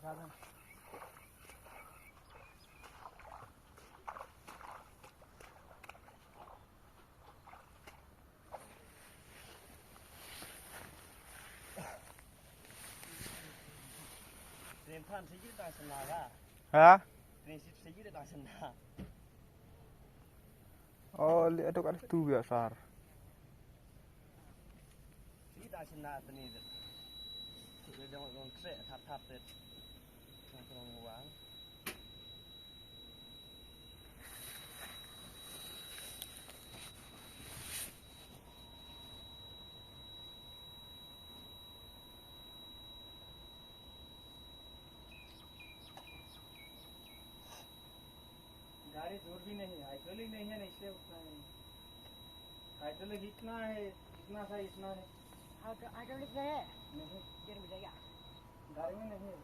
साधन Fan sige ta sana ka. Ha? Prinsip sige ta sana. Oh, lihat kan tu biasa. Sige ta sana tani. Sige dong dong tre tap det. Tong wang. गाड़ी दूर भी नहीं है, हाइड्रोलिक नहीं है ना, इसलिए उतना है। हाइड्रोलिक इतना है, इतना सा इतना है। हाइड्रोलिक में है नहीं, गिर जाएगा गाड़ी में नहीं है।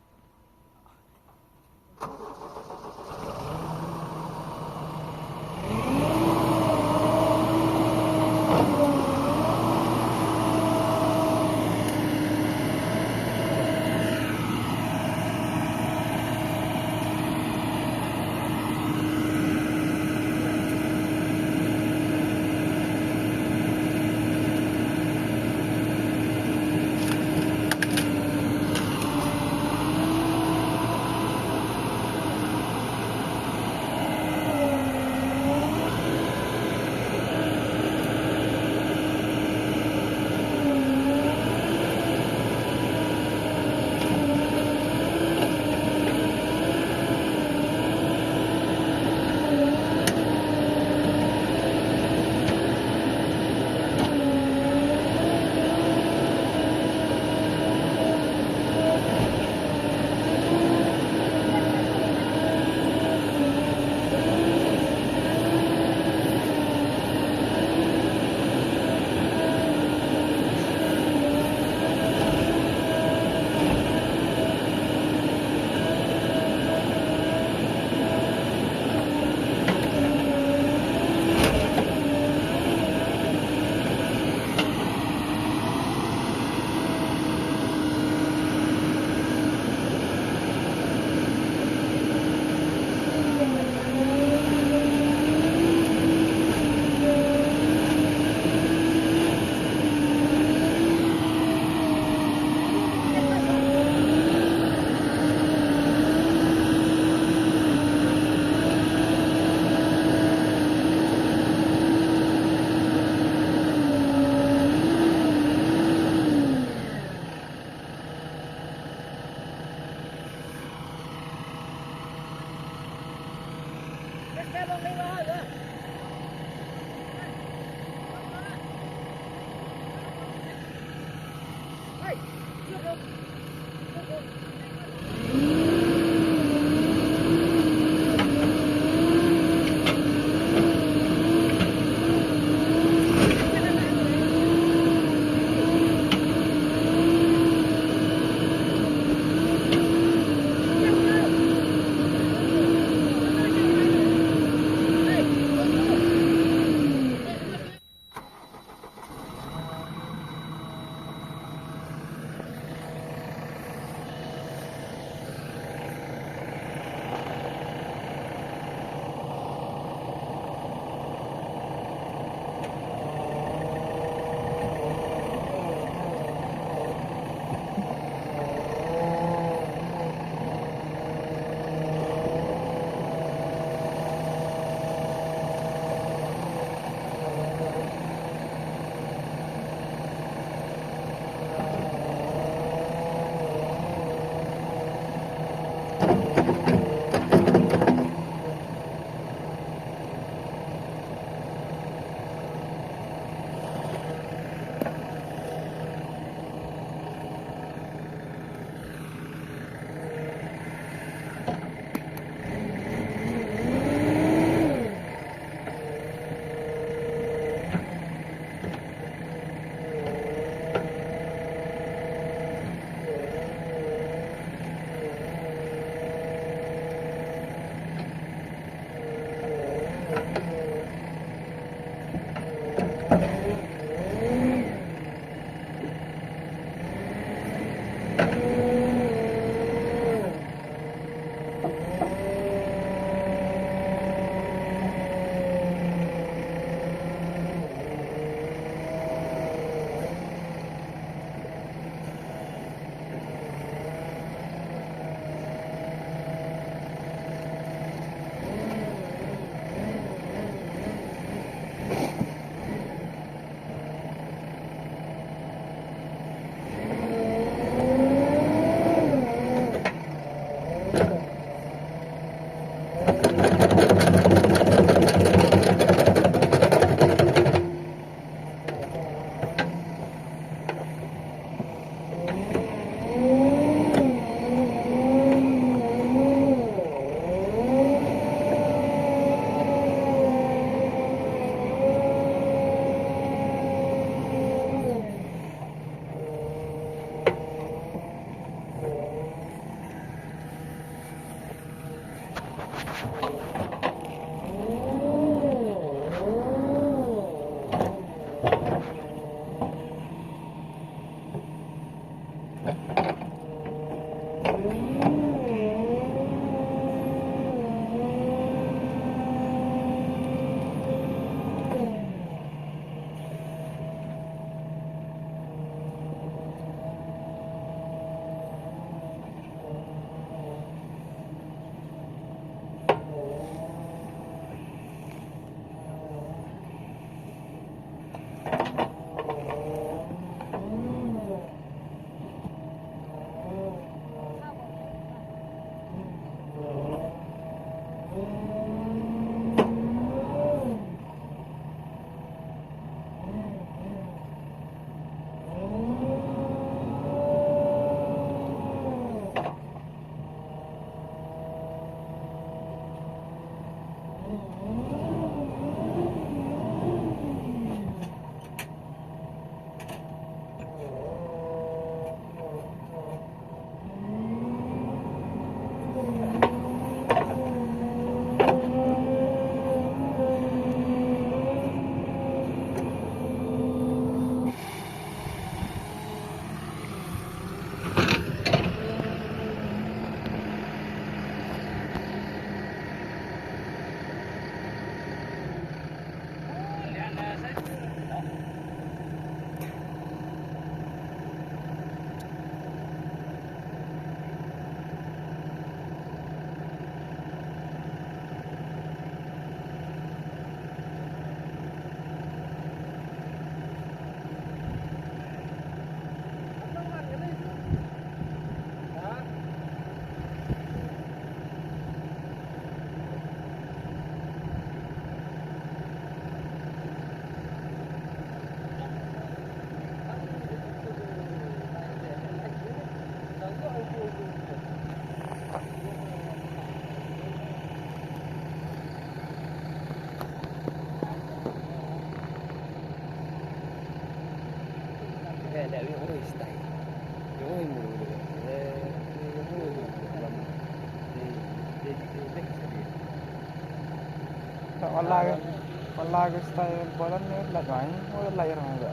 Online style badan ni like main, oh like orang ada.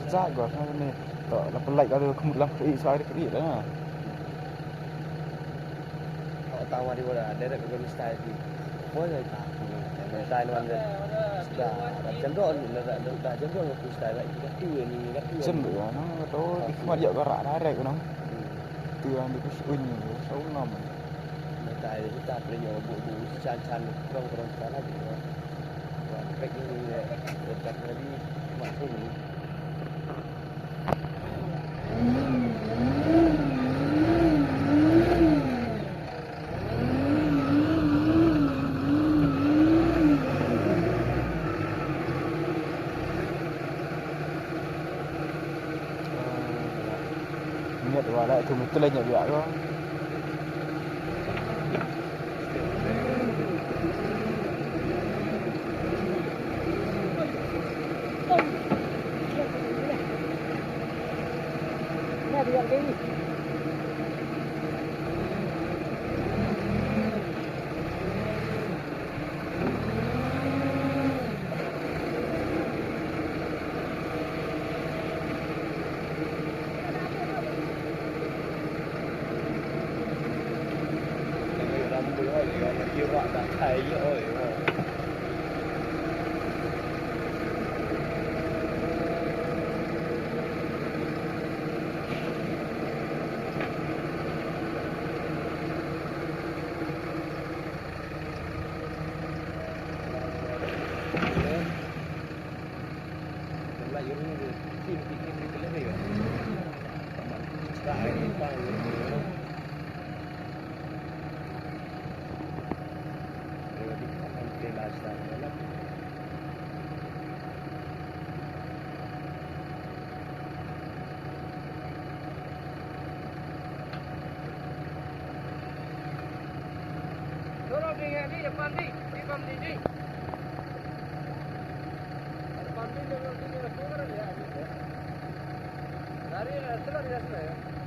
Sejak gua kan ni, tak lepas like ada kemudian kiri, saya kiri dah. Tahu ada bola, ada ke style di. Boleh tak? Style mana? Sudah, jam dua ni, dah jam dua aku style lagi. Dah tua ni, dah tua. Jember, no, tu cuma dia berat dah, no. Tua ni kusunya, saunam. Style kita perlu buat can-can, kurang-kurang style lagi. Baik ini dekat tadi masuk ni. Ingat wala itu betul aja dia tu. Kira tak kaya oi. Dorong ni depan ni ni. Depan ni dia orang ni dia orang ya. Dari setelah dia selesai.